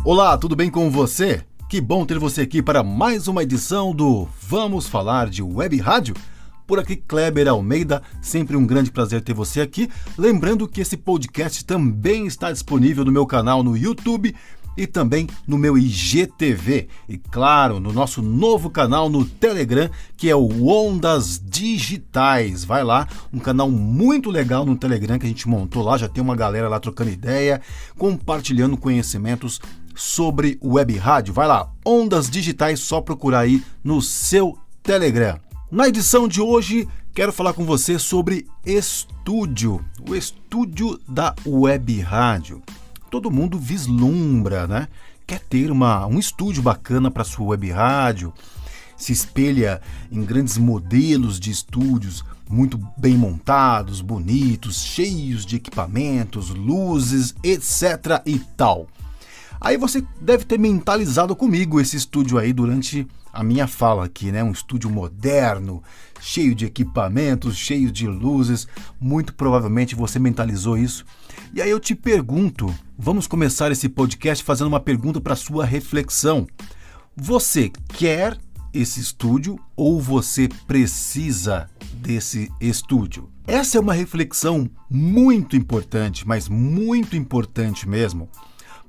Olá, tudo bem com você? Que bom ter você aqui para mais uma edição do Vamos Falar de Web Rádio? Por aqui, Kleber Almeida, sempre um grande prazer ter você aqui. Lembrando que esse podcast também está disponível no meu canal no YouTube e também no meu IGTV. E claro, no nosso novo canal no Telegram, que é o Ondas Digitais. Vai lá, um canal muito legal no Telegram que a gente montou lá. Já tem uma galera lá trocando ideia, compartilhando conhecimentos sobre web rádio. Vai lá, Ondas Digitais, só procurar aí no seu Telegram. Na edição de hoje, quero falar com você sobre estúdio, o estúdio da web rádio. Todo mundo vislumbra, né? Quer ter um estúdio bacana para sua web rádio, se espelha em grandes modelos de estúdios muito bem montados, bonitos, cheios de equipamentos, luzes, etc. e tal. Aí você deve ter mentalizado comigo esse estúdio aí durante a minha fala aqui, né? Um estúdio moderno, cheio de equipamentos, cheio de luzes. Muito provavelmente você mentalizou isso. E aí eu te pergunto, vamos começar esse podcast fazendo uma pergunta para sua reflexão. Você quer esse estúdio ou você precisa desse estúdio? Essa é uma reflexão muito importante, mas muito importante mesmo,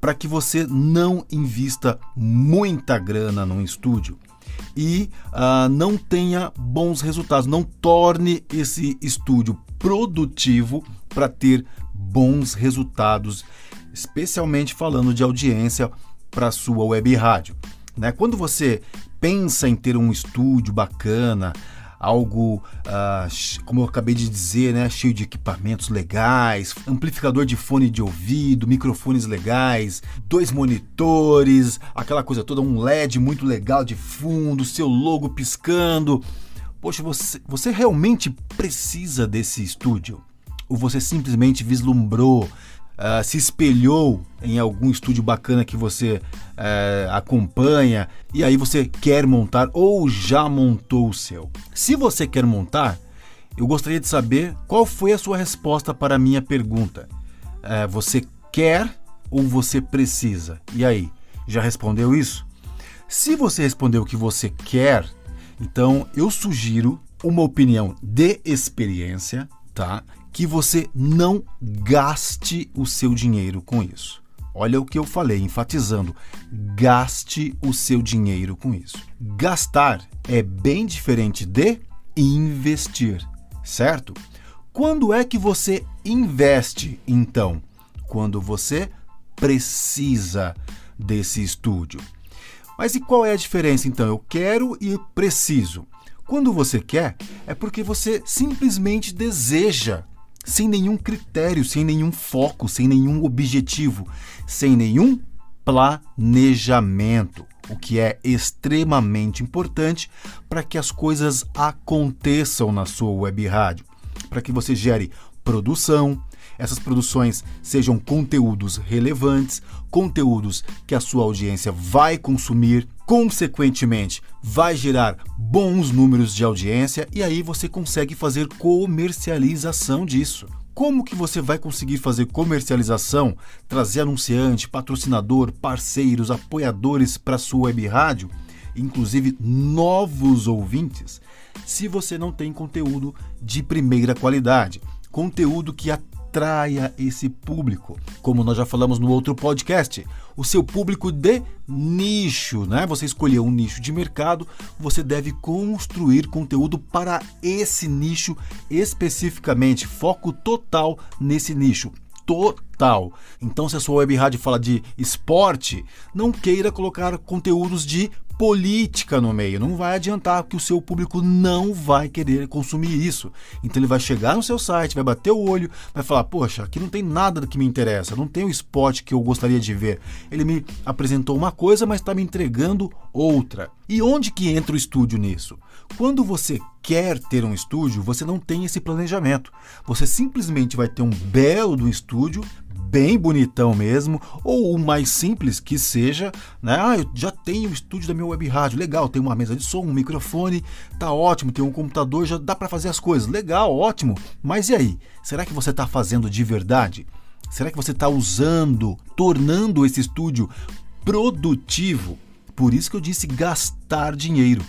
para que você não invista muita grana num estúdio e não tenha bons resultados, não torne esse estúdio produtivo para ter bons resultados, especialmente falando de audiência para a sua web rádio, né? Quando você pensa em ter um estúdio bacana, algo, como eu acabei de dizer, né, cheio de equipamentos legais, amplificador de fone de ouvido, microfones legais, 2 monitores, aquela coisa toda, um LED muito legal de fundo, seu logo piscando. Poxa, você realmente precisa desse estúdio? Ou você simplesmente vislumbrou, se espelhou em algum estúdio bacana que você acompanha e aí você quer montar ou já montou o seu? Se você quer montar, eu gostaria de saber qual foi a sua resposta para a minha pergunta. Você quer ou você precisa? E aí, já respondeu isso? Se você respondeu que você quer, então eu sugiro uma opinião de experiência, tá? Que você não gaste o seu dinheiro com isso. Olha o que eu falei, enfatizando, gaste o seu dinheiro com isso. Gastar é bem diferente de investir, certo? Quando é que você investe, então? Quando você precisa desse estúdio. Mas e qual é a diferença, então? Eu quero e preciso. Quando você quer, é porque você simplesmente deseja, sem nenhum critério, sem nenhum foco, sem nenhum objetivo, sem nenhum planejamento, o que é extremamente importante para que as coisas aconteçam na sua web rádio, para que você gere produção, essas produções sejam conteúdos relevantes, conteúdos que a sua audiência vai consumir, consequentemente vai gerar bons números de audiência e aí você consegue fazer comercialização disso. Como que você vai conseguir fazer comercialização, trazer anunciante, patrocinador, parceiros, apoiadores para a sua web rádio, inclusive novos ouvintes, se você não tem conteúdo de primeira qualidade, conteúdo que atraia esse público, como nós já falamos no outro podcast, o seu público de nicho, né? Você escolheu um nicho de mercado, você deve construir conteúdo para esse nicho especificamente, foco total nesse nicho. Total. Então, se a sua web rádio fala de esporte, não queira colocar conteúdos de política no meio. Não vai adiantar, porque o seu público não vai querer consumir isso. Então ele vai chegar no seu site, vai bater o olho, vai falar, poxa, aqui não tem nada que me interessa, não tem o esporte que eu gostaria de ver. Ele me apresentou uma coisa, mas está me entregando outra. E onde que entra o estúdio nisso? Quando você quer ter um estúdio, você não tem esse planejamento. Você simplesmente vai ter um belo estúdio, bem bonitão mesmo, ou o mais simples que seja, né? Eu já tenho o estúdio da minha web rádio, legal, tem uma mesa de som, um microfone, tá ótimo, tem um computador, já dá para fazer as coisas, legal, ótimo. Mas e aí? Será que você está fazendo de verdade? Será que você está usando, tornando esse estúdio produtivo. Por isso que eu disse gastar dinheiro.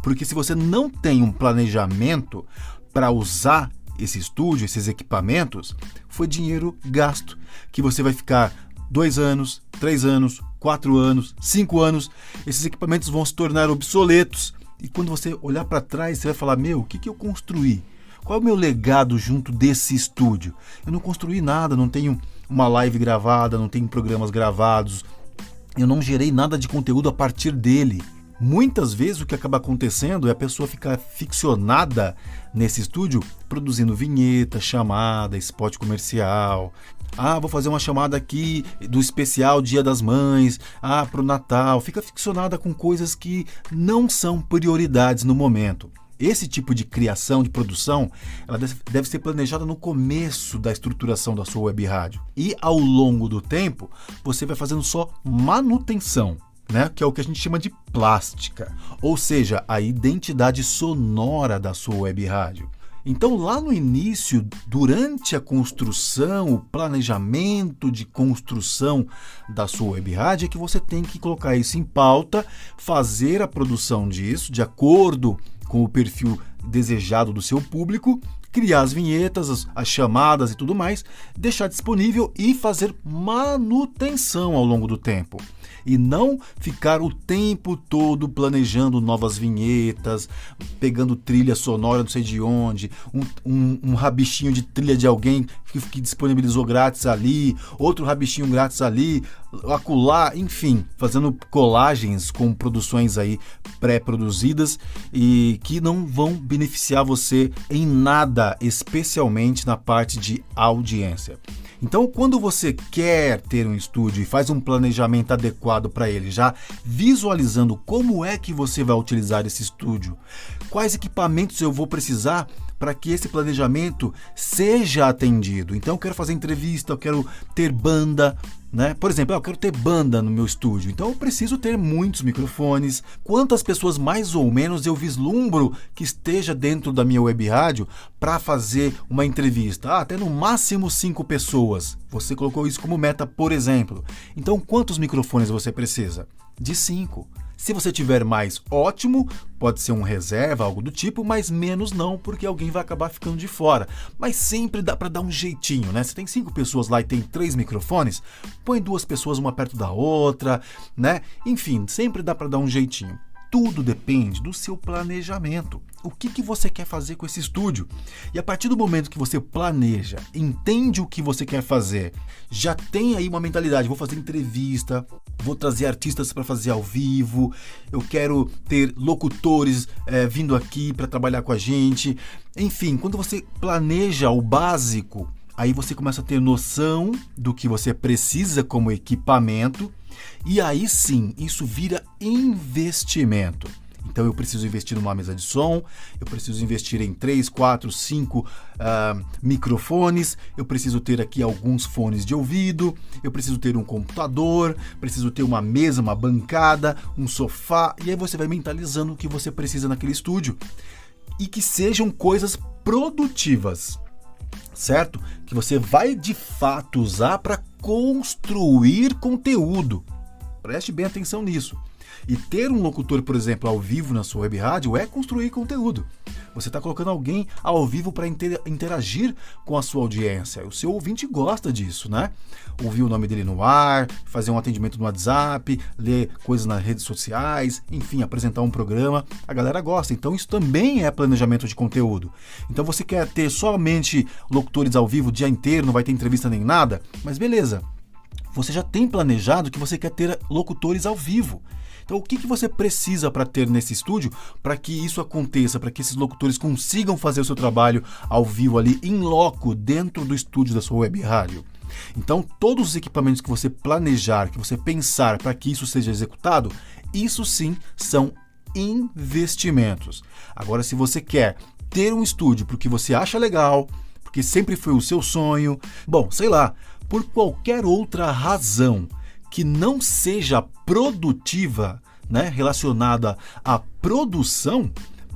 Porque se você não tem um planejamento para usar esse estúdio, esses equipamentos, foi dinheiro gasto, que você vai ficar 2 anos, 3 anos, 4 anos, 5 anos, esses equipamentos vão se tornar obsoletos. E quando você olhar para trás, você vai falar, o que eu construí? Qual é o meu legado junto desse estúdio? Eu não construí nada, não tenho uma live gravada, não tenho programas gravados, eu não gerei nada de conteúdo a partir dele. Muitas vezes o que acaba acontecendo é a pessoa ficar ficcionada nesse estúdio, produzindo vinheta, chamada, spot comercial. Vou fazer uma chamada aqui do especial Dia das Mães, para o Natal. Fica ficcionada com coisas que não são prioridades no momento. Esse tipo de criação, de produção, ela deve ser planejada no começo da estruturação da sua web rádio. E ao longo do tempo, você vai fazendo só manutenção, que é o que a gente chama de plástica, ou seja, a identidade sonora da sua web rádio. Então, lá no início, durante a construção, o planejamento de construção da sua web rádio, é que você tem que colocar isso em pauta, fazer a produção disso de acordo com o perfil desejado do seu público, criar as vinhetas, as chamadas e tudo mais, deixar disponível e fazer manutenção ao longo do tempo. E não ficar o tempo todo planejando novas vinhetas, pegando trilha sonora não sei de onde, um rabichinho de trilha de alguém que disponibilizou grátis ali, outro rabichinho grátis ali, acolá, enfim, fazendo colagens com produções aí pré-produzidas e que não vão beneficiar você em nada, especialmente na parte de audiência. Então, quando você quer ter um estúdio e faz um planejamento adequado para ele, já visualizando como é que você vai utilizar esse estúdio, quais equipamentos eu vou precisar para que esse planejamento seja atendido. Então, eu quero fazer entrevista, eu quero ter banda, Por exemplo, eu quero ter banda no meu estúdio, então eu preciso ter muitos microfones. Quantas pessoas mais ou menos eu vislumbro que esteja dentro da minha web rádio para fazer uma entrevista? Até no máximo 5 pessoas. Você colocou isso como meta, por exemplo. Então, quantos microfones você precisa? De 5. Se você tiver mais, ótimo, pode ser um reserva, algo do tipo, mas menos não, porque alguém vai acabar ficando de fora. Mas sempre dá para dar um jeitinho, Você tem 5 pessoas lá e tem 3 microfones, põe 2 pessoas uma perto da outra, Enfim, sempre dá para dar um jeitinho. Tudo depende do seu planejamento. O que você quer fazer com esse estúdio? E a partir do momento que você planeja, entende o que você quer fazer, já tem aí uma mentalidade, vou fazer entrevista, vou trazer artistas para fazer ao vivo, eu quero ter locutores vindo aqui para trabalhar com a gente. Enfim, quando você planeja o básico, aí você começa a ter noção do que você precisa como equipamento, e aí sim, isso vira investimento. Então eu preciso investir numa mesa de som, eu preciso investir em 3, 4, 5 microfones, eu preciso ter aqui alguns fones de ouvido, eu preciso ter um computador, preciso ter uma mesa, uma bancada, um sofá, e aí você vai mentalizando o que você precisa naquele estúdio. E que sejam coisas produtivas, certo? Que você vai de fato usar para construir conteúdo. Preste bem atenção nisso. E ter um locutor, por exemplo, ao vivo na sua web rádio é construir conteúdo. Você está colocando alguém ao vivo para interagir com a sua audiência. O seu ouvinte gosta disso, Ouvir o nome dele no ar, fazer um atendimento no WhatsApp, ler coisas nas redes sociais, enfim, apresentar um programa. A galera gosta. Então isso também é planejamento de conteúdo. Então você quer ter somente locutores ao vivo o dia inteiro, não vai ter entrevista nem nada? Mas beleza. Você já tem planejado que você quer ter locutores ao vivo. Então, o que você precisa para ter nesse estúdio para que isso aconteça, para que esses locutores consigam fazer o seu trabalho ao vivo ali, em loco, dentro do estúdio da sua web rádio? Então, todos os equipamentos que você planejar, que você pensar para que isso seja executado, isso sim são investimentos. Agora, se você quer ter um estúdio porque você acha legal, porque sempre foi o seu sonho, por qualquer outra razão que não seja produtiva, relacionada à produção,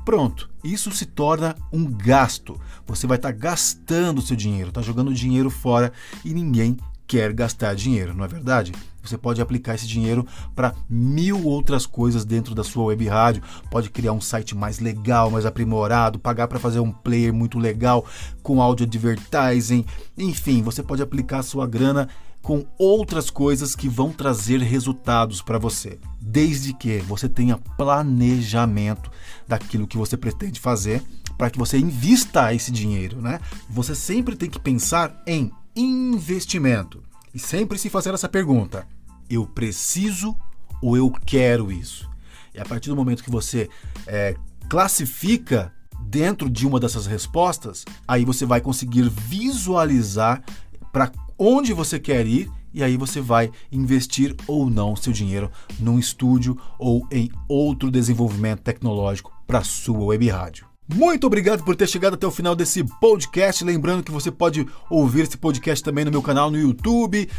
pronto, isso se torna um gasto. Você vai estar gastando o seu dinheiro, jogando dinheiro fora e ninguém quer gastar dinheiro, não é verdade? Você pode aplicar esse dinheiro para 1000 outras coisas dentro da sua web rádio. Pode criar um site mais legal, mais aprimorado, pagar para fazer um player muito legal com áudio advertising. Enfim, você pode aplicar a sua grana com outras coisas que vão trazer resultados para você, desde que você tenha planejamento daquilo que você pretende fazer para que você invista esse dinheiro, né? Você sempre tem que pensar em investimento e sempre se fazer essa pergunta: eu preciso ou eu quero isso? E a partir do momento que você classifica dentro de uma dessas respostas, aí você vai conseguir visualizar para onde você quer ir e aí você vai investir ou não seu dinheiro num estúdio ou em outro desenvolvimento tecnológico para a sua web rádio. Muito obrigado por ter chegado até o final desse podcast. Lembrando que você pode ouvir esse podcast também no meu canal no YouTube.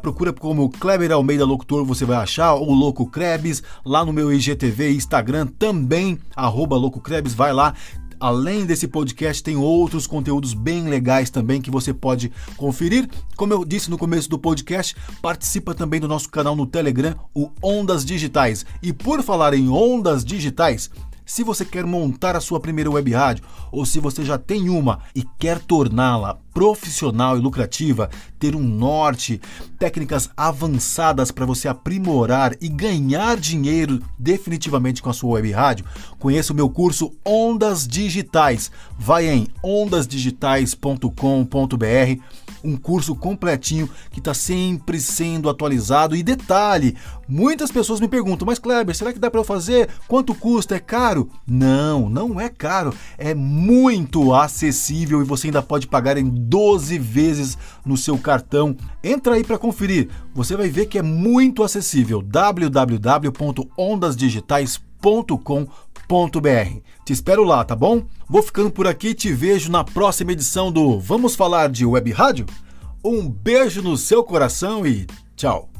Procura como Kleber Almeida Locutor, você vai achar, ou Louco Krebs, lá no meu IGTV e Instagram também, @LoucoKrebs, vai lá. Além desse podcast, tem outros conteúdos bem legais também que você pode conferir. Como eu disse no começo do podcast, participa também do nosso canal no Telegram, o Ondas Digitais. E por falar em Ondas Digitais, se você quer montar a sua primeira web rádio ou se você já tem uma e quer torná-la profissional e lucrativa, ter um norte, técnicas avançadas para você aprimorar e ganhar dinheiro definitivamente com a sua web rádio, conheça o meu curso Ondas Digitais. Vai em ondasdigitais.com.br, um curso completinho que está sempre sendo atualizado. E detalhe, muitas pessoas me perguntam: mas Kleber, será que dá para eu fazer? Quanto custa? É caro? Não, não é caro, é muito acessível e você ainda pode pagar em 12 vezes no seu cartão. Entra aí para conferir, você vai ver que é muito acessível. www.ondasdigitais.com.br. Te espero lá, tá bom? Vou ficando por aqui e te vejo na próxima edição do Vamos Falar de Web Rádio? Um beijo no seu coração e tchau!